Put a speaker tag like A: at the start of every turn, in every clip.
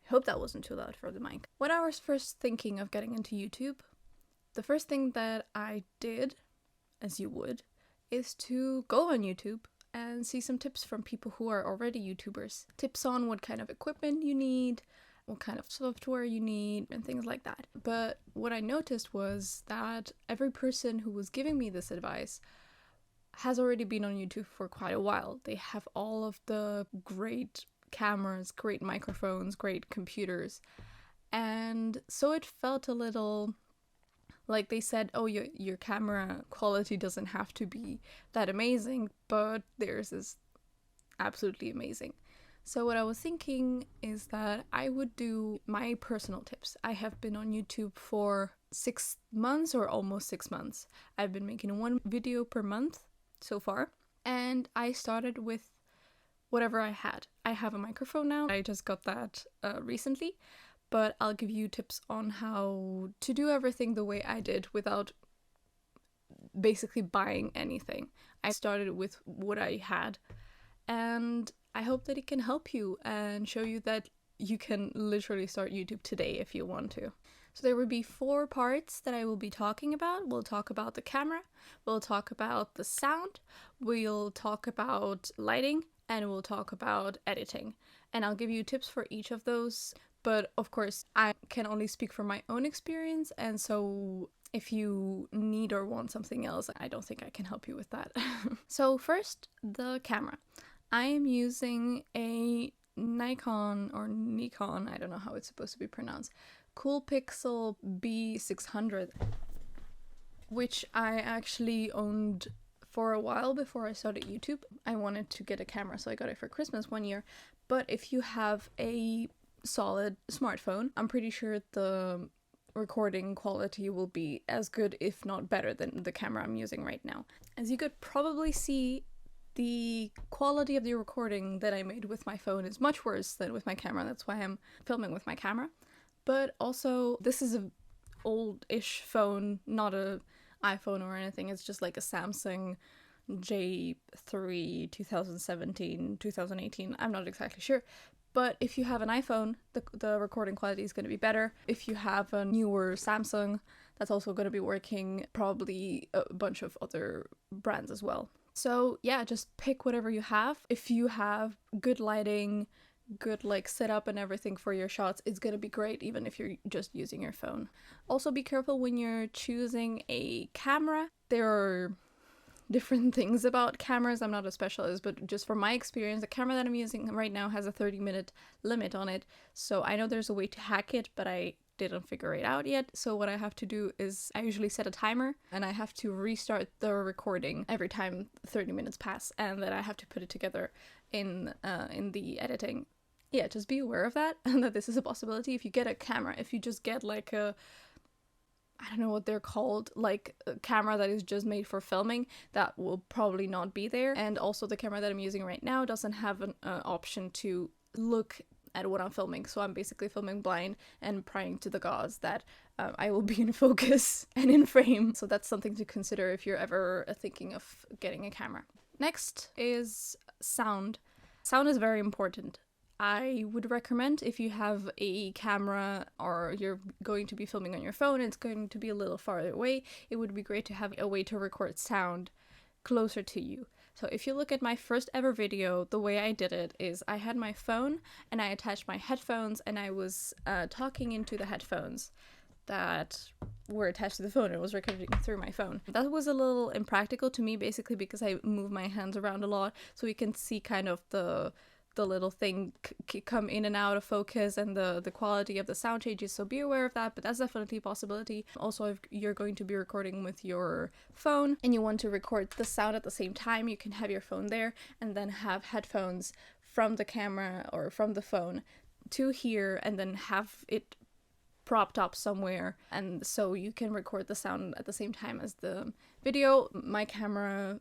A: Hope that wasn't too loud for the mic. When I was first thinking of getting into YouTube, the first thing that I did, as you would, is to go on YouTube and see some tips from people who are already YouTubers. Tips on what kind of equipment you need, what kind of software you need, and things like that. But what I noticed was that every person who was giving me this advice has already been on YouTube for quite a while. They have all of the great cameras, great microphones, great computers. And so it felt a little like they said, oh, your camera quality doesn't have to be that amazing, but theirs is absolutely amazing. So what I was thinking is that I would do my personal tips. I have been on YouTube for 6 months or almost 6 months. I've been making one video per month so far, and I started with whatever I had. I have a microphone now. I just got that recently, but I'll give you tips on how to do everything the way I did without basically buying anything. I started with what I had, and I hope that it can help you and show you that you can literally start YouTube today if you want to. So there will be 4 parts that I will be talking about. We'll talk about the camera, we'll talk about the sound, we'll talk about lighting, and we'll talk about editing. And I'll give you tips for each of those. But of course, I can only speak from my own experience, and so if you need or want something else, I don't think I can help you with that. So first, the camera. I am using a Nikon, I don't know how it's supposed to be pronounced, Coolpixel B600, which I actually owned for a while before I started YouTube. I wanted to get a camera, so I got it for Christmas one year. But if you have a solid smartphone, I'm pretty sure the recording quality will be as good, if not better, than the camera I'm using right now. As you could probably see, the quality of the recording that I made with my phone is much worse than with my camera. That's why I'm filming with my camera. But also, this is an old-ish phone, not a iPhone or anything. It's just like a Samsung J3 2017, 2018. I'm not exactly sure. But if you have an iPhone, the recording quality is going to be better. If you have a newer Samsung, that's also going to be working. Probably a bunch of other brands as well. So yeah, just pick whatever you have. If you have good lighting, good like setup and everything for your shots, it's gonna be great even if you're just using your phone. Also be careful when you're choosing a camera. There are different things about cameras. I'm not a specialist, but just from my experience, the camera that I'm using right now has a 30-minute limit on it. So I know there's a way to hack it, but I didn't figure it out yet. So what I have to do is I usually set a timer, and I have to restart the recording every time 30 minutes pass, and then I have to put it together in the editing. Yeah, just be aware of that, and that this is a possibility. If you get a camera, if you just get like a, I don't know what they're called, like a camera that is just made for filming, that will probably not be there. And also the camera that I'm using right now doesn't have an option to look at what I'm filming, so I'm basically filming blind and praying to the gods that I will be in focus and in frame. So that's something to consider if you're ever thinking of getting a camera. Next is sound. Sound is very important. I would recommend, if you have a camera or you're going to be filming on your phone, it's going to be a little farther away, it would be great to have a way to record sound closer to you. So if you look at my first ever video, the way I did it is I had my phone and I attached my headphones, and I was talking into the headphones that were attached to the phone. It was recording through my phone. That was a little impractical to me, basically because I move my hands around a lot, so you can see kind of the little thing come in and out of focus, and the quality of the sound changes, so be aware of that, but that's definitely a possibility. Also, if you're going to be recording with your phone and you want to record the sound at the same time, you can have your phone there and then have headphones from the camera or from the phone to here, and then have it propped up somewhere, and so you can record the sound at the same time as the video. My camera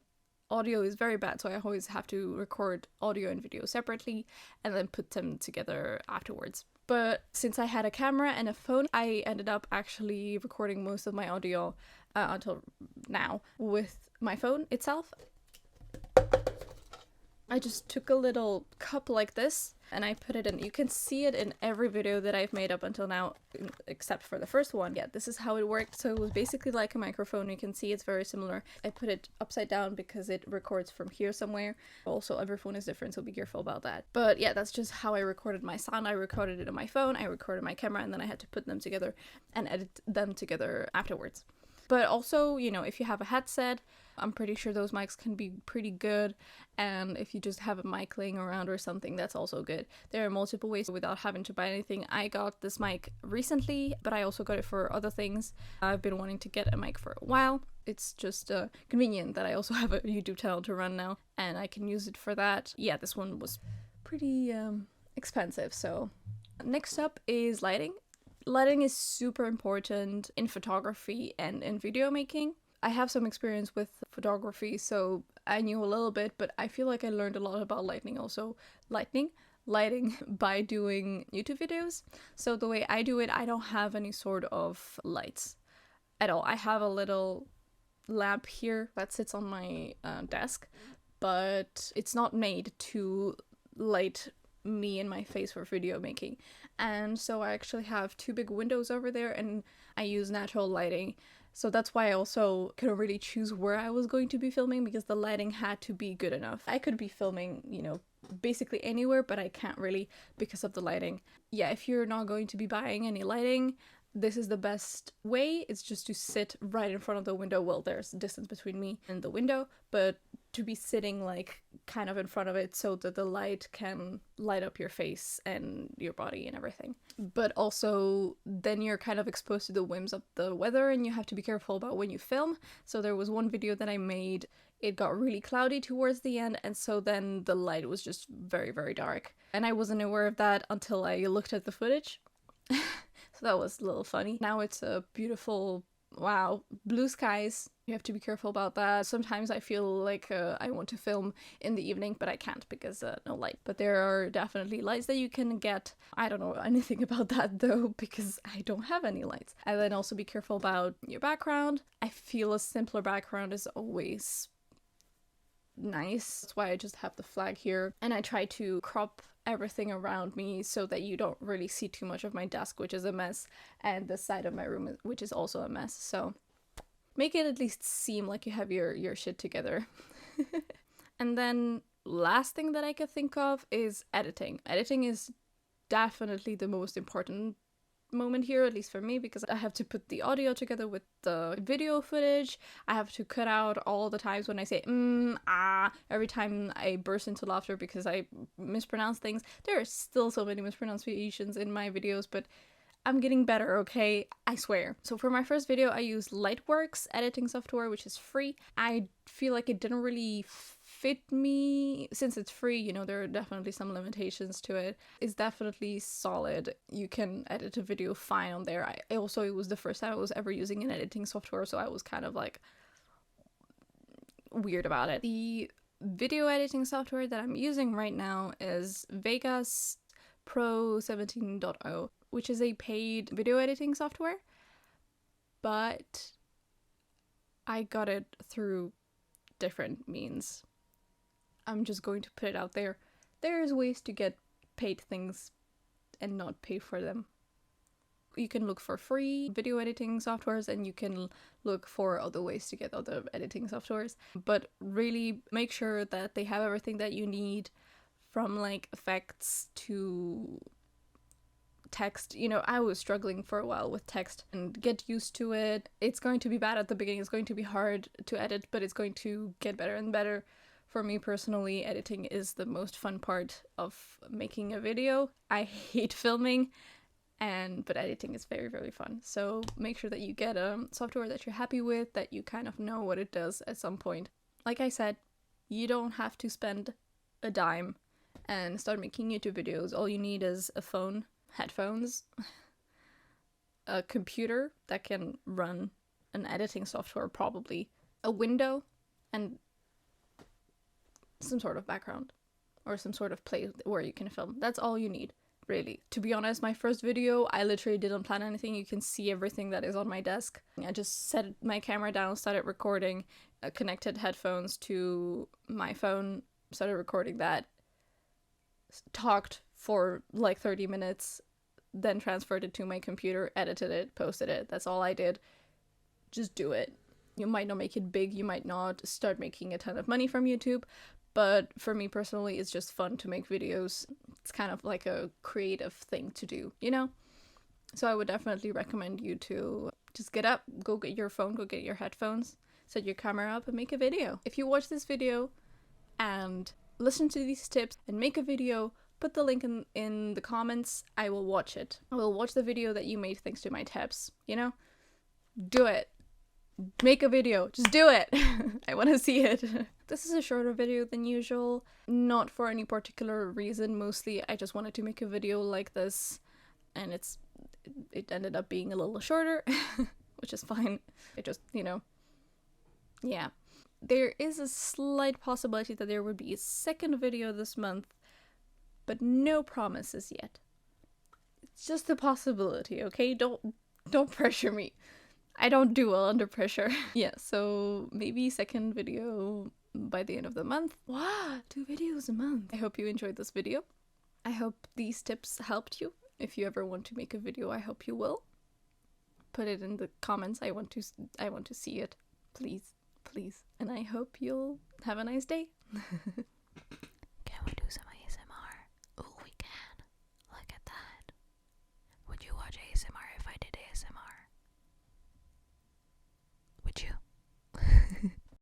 A: audio is very bad, so I always have to record audio and video separately and then put them together afterwards. But since I had a camera and a phone, I ended up actually recording most of my audio until now with my phone itself. I just took a little cup like this and I put it in. You can see it in every video that I've made up until now, except for the first one. Yeah, this is how it worked. So it was basically like a microphone. You can see it's very similar. I put it upside down because it records from here somewhere. Also, every phone is different, so be careful about that. But yeah, that's just how I recorded my sound. I recorded it on my phone, I recorded my camera, and then I had to put them together and edit them together afterwards. But also, you know, if you have a headset, I'm pretty sure those mics can be pretty good. And if you just have a mic laying around or something, that's also good. There are multiple ways without having to buy anything. I got this mic recently, but I also got it for other things. I've been wanting to get a mic for a while. It's just convenient that I also have a YouTube channel to run now, and I can use it for that. Yeah, this one was pretty expensive. So next up is lighting. Lighting is super important in photography and in video making. I have some experience with photography, so I knew a little bit, but I feel like I learned a lot about lighting by doing YouTube videos. So the way I do it, I don't have any sort of lights at all. I have a little lamp here that sits on my desk, but it's not made to light me in my face for video making. And so I actually have 2 big windows over there, and I use natural lighting. So that's why I also couldn't really choose where I was going to be filming, because the lighting had to be good enough. I could be filming, you know, basically anywhere, but I can't really because of the lighting. Yeah, if you're not going to be buying any lighting, this is the best way. It's just to sit right in front of the window. Well, there's distance between me and the window, but to be sitting like kind of in front of it so that the light can light up your face and your body and everything. But also then you're kind of exposed to the whims of the weather, and you have to be careful about when you film. So there was one video that I made, it got really cloudy towards the end, and so then the light was just very, very dark. And I wasn't aware of that until I looked at the footage. So that was a little funny. Now it's a beautiful, wow, blue skies. You have to be careful about that. Sometimes I feel like I want to film in the evening, but I can't because no light. But there are definitely lights that you can get. I don't know anything about that though, because I don't have any lights. And then also be careful about your background. I feel a simpler background is always nice. That's why I just have the flag here. And I try to crop everything around me so that you don't really see too much of my desk, which is a mess, and the side of my room, which is also a mess. So make it at least seem like you have your shit together. And then last thing that I could think of is editing. Editing is definitely the most important moment here, at least for me, because I have to put the audio together with the video footage. I have to cut out all the times when I say every time I burst into laughter because I mispronounce things. There are still so many mispronunciations in my videos, but I'm getting better, okay? I swear. So for my first video, I used Lightworks editing software, which is free. I feel like it didn't really fit me. Since it's free, you know, there are definitely some limitations to it. It's definitely solid. You can edit a video fine on there. It was the first time I was ever using an editing software, so I was kind of like weird about it. The video editing software that I'm using right now is Vegas Pro 17.0, which is a paid video editing software, but I got it through different means. I'm just going to put it out there. There's ways to get paid things and not pay for them. You can look for free video editing softwares, and you can look for other ways to get other editing softwares, but really make sure that they have everything that you need, from like effects to text. You know, I was struggling for a while with text, and get used to it. It's going to be bad at the beginning, it's going to be hard to edit, but it's going to get better and better. For me personally, editing is the most fun part of making a video. I hate filming, but editing is very, very fun. So make sure that you get a software that you're happy with, that you kind of know what it does at some point. Like I said, you don't have to spend a dime and start making YouTube videos. All you need is a phone, headphones, a computer that can run an editing software, probably a window, and some sort of background or some sort of place where you can film. That's all you need, really. To be honest, my first video, I literally didn't plan anything. You can see everything that is on my desk. I just set my camera down, started recording, connected headphones to my phone, started recording that, talked for like 30 minutes, then transferred it to my computer, edited it, posted it. That's all I did. Just do it. You might not make it big, you might not start making a ton of money from YouTube, but for me personally, it's just fun to make videos. It's kind of like a creative thing to do, you know? So I would definitely recommend you to just get up, go get your phone, go get your headphones, set your camera up and make a video. If you watch this video and listen to these tips and make a video, put the link in the comments, I will watch it. I will watch the video that you made thanks to my tips, you know? Do it. Make a video. Just do it. I want to see it. This is a shorter video than usual. Not for any particular reason. Mostly I just wanted to make a video like this, and it ended up being a little shorter, which is fine. It just, you know, yeah. There is a slight possibility that there would be a second video this month, but no promises yet. It's just a possibility, okay? Don't pressure me. I don't do well under pressure. Yeah, so maybe second video by the end of the month. Wow, 2 videos a month. I hope you enjoyed this video. I hope these tips helped you. If you ever want to make a video, I hope you will. Put it in the comments. I want to see it. Please, please. And I hope you'll have a nice day.